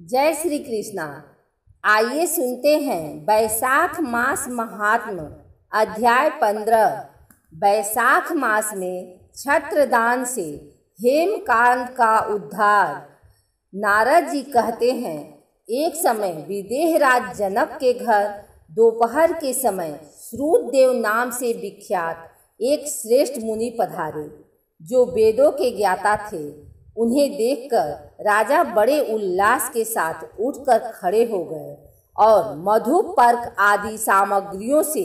जय श्री कृष्णा। आइए सुनते हैं बैसाख मास महात्म अध्याय 15। बैसाख मास में छत्रदान से हेमकांत का उद्धार। नारद जी कहते हैं, एक समय विदेहराज जनक के घर दोपहर के समय श्रुतदेव नाम से विख्यात एक श्रेष्ठ मुनि पधारे, जो वेदों के ज्ञाता थे। उन्हें देखकर राजा बड़े उल्लास के साथ उठकर खड़े हो गए और मधु पर्क आदि सामग्रियों से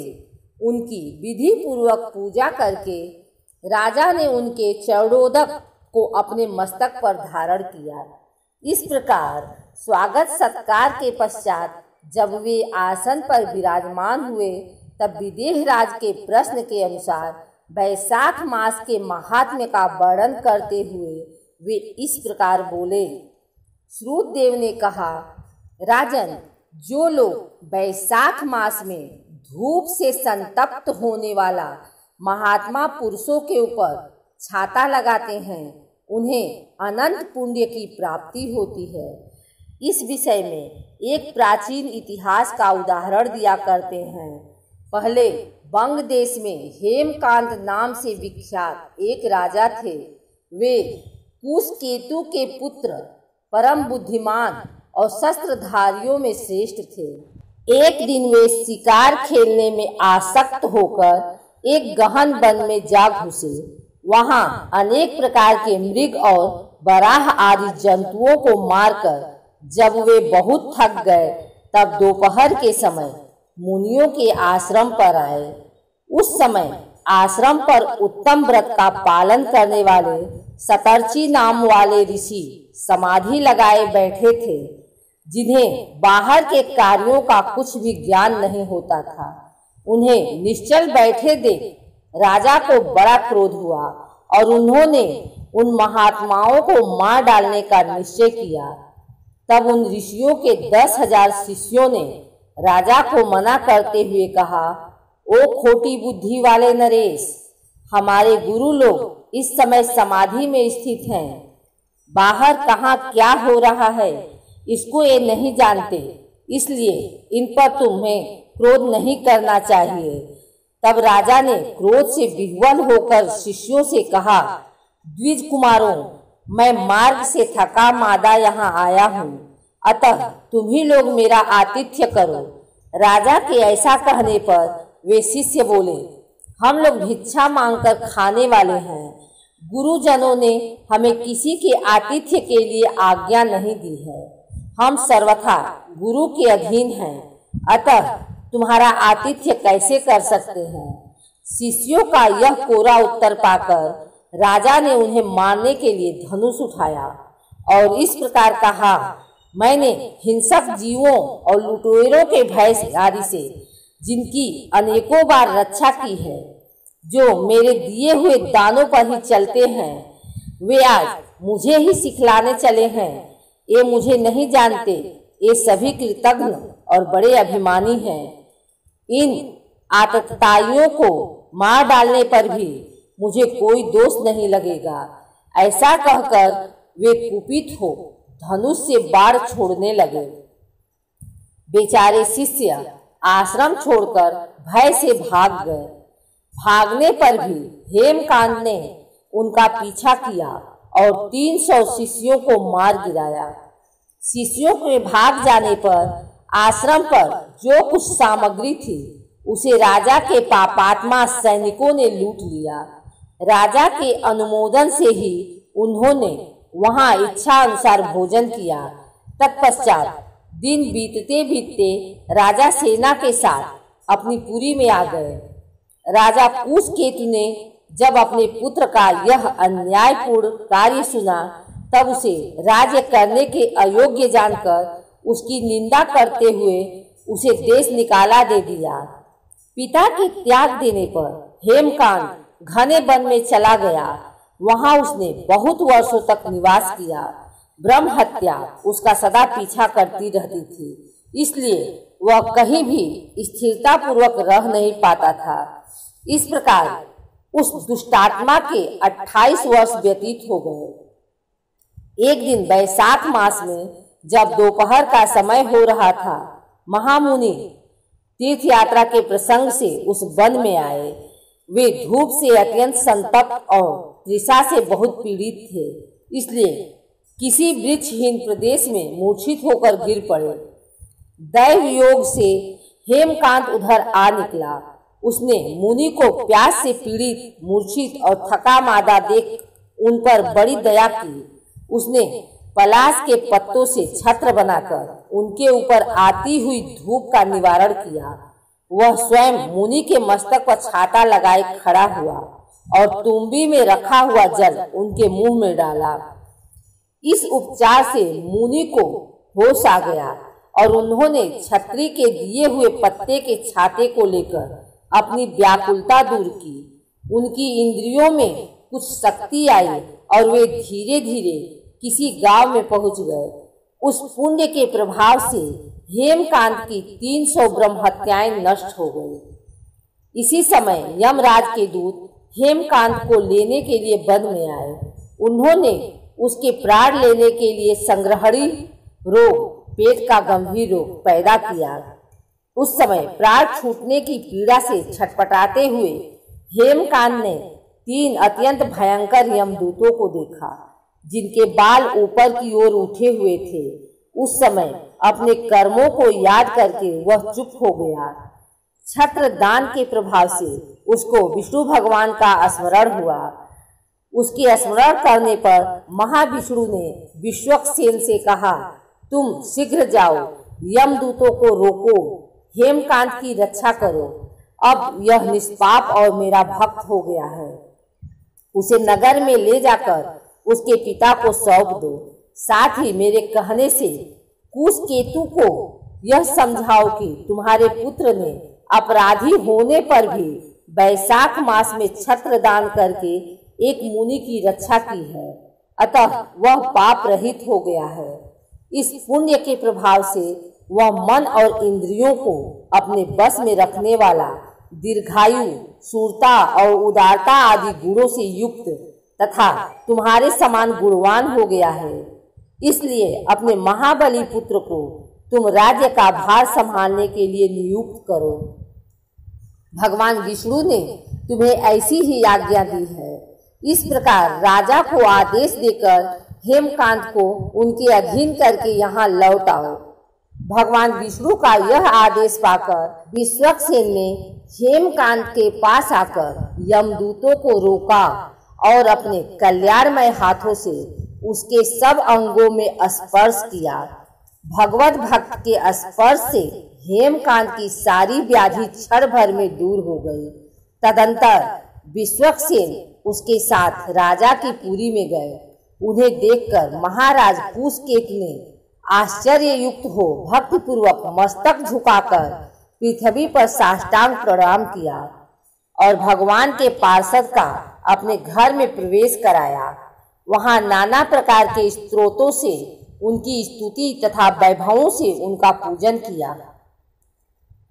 उनकी विधि पूर्वक पूजा करके राजा ने उनके चरणोदक को अपने मस्तक पर धारण किया। इस प्रकार स्वागत सत्कार के पश्चात जब वे आसन पर विराजमान हुए, तब विदेहराज के प्रश्न के अनुसार बैसाख मास के महात्म्य का वर्णन करते हुए वे इस प्रकार बोले। श्रुतदेव ने कहा, राजन, जो लोग बैसाख मास में धूप से संतप्त होने वाला महात्मा पुरुषों के ऊपर छाता लगाते हैं, उन्हें अनंत पुण्य की प्राप्ति होती है। इस विषय में एक प्राचीन इतिहास का उदाहरण दिया करते हैं। पहले बंग देश में हेमकांत नाम से विख्यात एक राजा थे। वे कुशकेतु के पुत्र, परम बुद्धिमान और शस्त्रधारियों में श्रेष्ठ थे। एक दिन वे शिकार खेलने में आसक्त होकर एक गहन वन में जा घुसे। वहां अनेक प्रकार के मृग और बराह आदि जंतुओं को मारकर जब वे बहुत थक गए, तब दोपहर के समय मुनियों के आश्रम पर आए। उस समय आश्रम पर उत्तम व्रत का पालन करने वाले सतर्ची नाम वाले ऋषि समाधि लगाए बैठे थे, जिन्हें बाहर के कार्यों का कुछ भी ज्ञान नहीं होता था। उन्हें निश्चल बैठे देख राजा को बड़ा क्रोध हुआ और उन्होंने उन महात्माओं को मार डालने का निश्चय किया। तब उन ऋषियों के 10,000 शिष्यों ने राजा को मना करते हुए कहा, ओ खोटी बुद्धि वाले नरेश, हमारे गुरु लोग इस समय समाधि में स्थित हैं। बाहर कहाँ क्या हो रहा है इसको ये नहीं जानते, इसलिए इन पर तुम्हें क्रोध नहीं करना चाहिए। तब राजा ने क्रोध से विह्वल होकर शिष्यों से कहा, द्विज कुमारों, मैं मार्ग से थका मादा यहाँ आया हूँ, अतः तुम ही लोग मेरा आतिथ्य करो। राजा के ऐसा कहने पर वे शिष्य बोले, हम लोग भिक्षा मांगकर खाने वाले हैं। गुरुजनों ने हमें किसी के आतिथ्य के लिए आज्ञा नहीं दी है। हम सर्वथा गुरु के अधीन हैं, अतः तुम्हारा आतिथ्य कैसे कर सकते हैं। शिष्यों का यह कोरा उत्तर पाकर राजा ने उन्हें मारने के लिए धनुष उठाया और इस प्रकार कहा, मैंने हिंसक जीवों और लुटेरों के भय आदि से जिनकी अनेकों बार रक्षा की है, जो मेरे दिए हुए दानों पर ही चलते हैं, वे आज मुझे ही सिखलाने चले हैं। ये मुझे नहीं जानते, ये सभी कृतज्ञ और बड़े अभिमानी हैं। इन आतताइयों को मार डालने पर भी मुझे कोई दोष नहीं लगेगा। ऐसा कहकर वे कुपित हो धनुष से बाण छोड़ने लगे। बेचारे शिष्य आश्रम छोड़कर भय से भाग गए। भागने पर भी हेमकांत ने उनका पीछा किया और 300 शिष्यों को मार गिराया। शिष्यों के भाग जाने पर आश्रम पर जो कुछ सामग्री थी, उसे राजा के पापात्मा सैनिकों ने लूट लिया। राजा के अनुमोदन से ही उन्होंने वहां इच्छा अनुसार भोजन किया। तत्पश्चात दिन बीतते बीतते राजा सेना के साथ अपनी पुरी में आ गए। राजा कुशकेतु ने जब अपने पुत्र का यह अन्यायपूर्ण कार्य सुना, तब उसे राज्य करने के अयोग्य जानकर उसकी निंदा करते हुए उसे देश निकाला दे दिया। पिता के त्याग देने पर हेमकांत घने वन में चला गया। वहां उसने बहुत वर्षों तक निवास किया। ब्रह्म हत्या उसका सदा पीछा करती रहती थी, इसलिए वह कहीं भी स्थिरता पूर्वक रह नहीं पाता था। इस प्रकार उस दुष्टात्मा के 28 वर्ष व्यतीत हो गए। एक दिन बैसाख मास में जब दोपहर का समय हो रहा था, महामुनि तीर्थ यात्रा के प्रसंग से उस वन में आए। वे धूप से अत्यंत संतप्त और तृषा से बहुत पीड़ित थे, इसलिए किसी वृक्षहीन प्रदेश में मूर्छित होकर गिर पड़े। दैव योग से हेमकांत उधर आ निकला। उसने मुनि को प्यास से पीड़ित, मूर्छित और थका मादा देख उन पर बड़ी दया की। उसने पलाश के पत्तों से छत्र बनाकर उनके ऊपर आती हुई धूप का निवारण किया। वह स्वयं मुनि के मस्तक पर छाता लगाए खड़ा हुआ और तुम्बी में रखा हुआ जल उनके मुंह में डाला। इस उपचार से मुनि को होश आ गया और उन्होंने छत्री के दिए हुए पत्ते के छाते को लेकर अपनी व्याकुलता दूर की। उनकी इंद्रियों में कुछ शक्ति आई और वे धीरे धीरे किसी गांव में पहुंच गए। उस पुण्य के प्रभाव से हेमकांत की 300 ब्रह्म हत्याएं नष्ट हो गई। इसी समय यमराज के दूत हेमकांत को लेने के लिए वन में आए। उन्होंने उसके प्राण लेने के लिए संग्रहणी रोग, पेट का गंभीर रोग पैदा किया। उस समय प्राण छूटने की पीड़ा से छटपटाते हुए हेमकांत ने 3 अत्यंत भयंकर यमदूतों को देखा, जिनके बाल ऊपर की ओर उठे हुए थे। उस समय अपने कर्मों को याद करके वह चुप हो गया। छत्र दान के प्रभाव से उसको विष्णु भगवान का स्मरण हुआ। उसके स्मरण करने पर महाविष्णु ने विश्वक्सेन से कहा, तुम शीघ्र जाओ, यमदूतों को रोको, हेमकांत की रक्षा करो। अब यह निष्पाप और मेरा भक्त हो गया है। उसे नगर में ले जाकर उसके पिता को सौंप दो। साथ ही मेरे कहने से कुशकेतु को यह समझाओ कि तुम्हारे पुत्र ने अपराधी होने पर भी वैशाख मास में छत्र दान करके एक मुनि की रक्षा की है, अतः वह पाप रहित हो गया है। इस पुण्य के प्रभाव से वह मन और इंद्रियों को अपने बस में रखने वाला, दीर्घायु, शूरता और उदारता आदि गुणों से युक्त तथा तुम्हारे समान गुणवान हो गया है। इसलिए अपने महाबली पुत्र को तुम राज्य का भार संभालने के लिए नियुक्त करो। भगवान विष्णु ने तुम्हें ऐसी ही आज्ञा दी है। इस प्रकार राजा को आदेश देकर हेमकांत को उनके अधीन करके यहाँ लौट आओ। भगवान विष्णु का यह आदेश पाकर विश्वक्सेन ने हेमकांत के पास आकर यमदूतों को रोका और अपने कल्याणमय हाथों से उसके सब अंगों में स्पर्श किया। भगवत भक्त के स्पर्श से हेमकांत की सारी व्याधि क्षण भर में दूर हो गई। तदंतर विश्वक्सेन उसके साथ राजा की पुरी में गए। उन्हें देखकर महाराज कुशकेतु ने आश्चर्य युक्त हो भक्तिपूर्वक मस्तक झुकाकर पृथ्वी पर साष्टांग प्रणाम किया और भगवान के पार्षद का अपने घर में प्रवेश कराया। वहां नाना प्रकार के स्तोत्रों से उनकी स्तुति तथा वैभवों से उनका पूजन किया।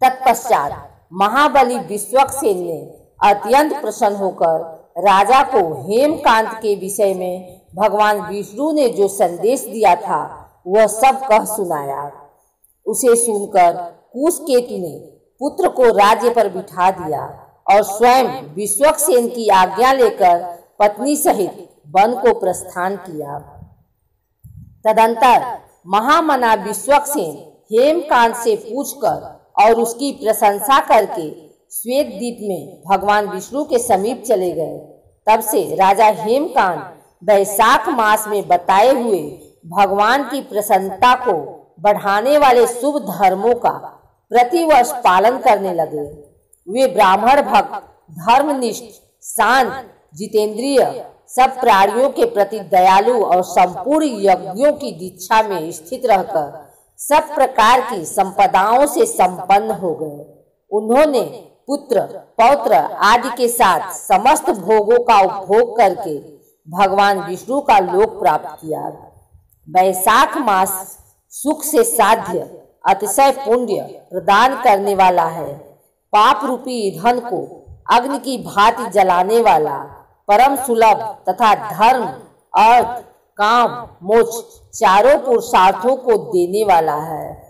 तत्पश्चात महाबली विश्वक्सेन ने अत्यंत प्रसन्न होकर राजा को हेमकांत के विषय में भगवान विष्णु ने जो संदेश दिया था वह सब कह सुनाया। उसे सुनकर कुशकेतु ने पुत्र को राज्य पर बिठा दिया और स्वयं विश्वक्सेन की आज्ञा लेकर पत्नी सहित वन को प्रस्थान किया। तदंतर महामना विश्वक्सेन हेमकांत से पूछकर और उसकी प्रशंसा करके श्वेत द्वीप में भगवान विष्णु के समीप चले गए। तब से राजा हेमकांत वैशाख मास में बताए हुए भगवान की प्रसन्नता को बढ़ाने वाले शुभ धर्मों का प्रतिवर्ष पालन करने लगे। वे ब्राह्मण भक्त, धर्मनिष्ठ, शांत, जितेंद्रिय, सब प्राणियों के प्रति दयालु और संपूर्ण यज्ञों की दीक्षा में स्थित रहकर सब प्रकार की संपदाओं से संपन्न हो गए। उन्होंने पुत्र, पौत्र आदि के साथ समस्त भोगों का उपभोग करके भगवान विष्णु का लोक प्राप्त किया। वैशाख मास सुख से साध्य अतिशय पुण्य प्रदान करने वाला है। पाप रूपी ईंधन को अग्नि की भांति जलाने वाला, परम सुलभ तथा धर्म, अर्थ, काम, मोक्ष चारों पुरुषार्थों को देने वाला है।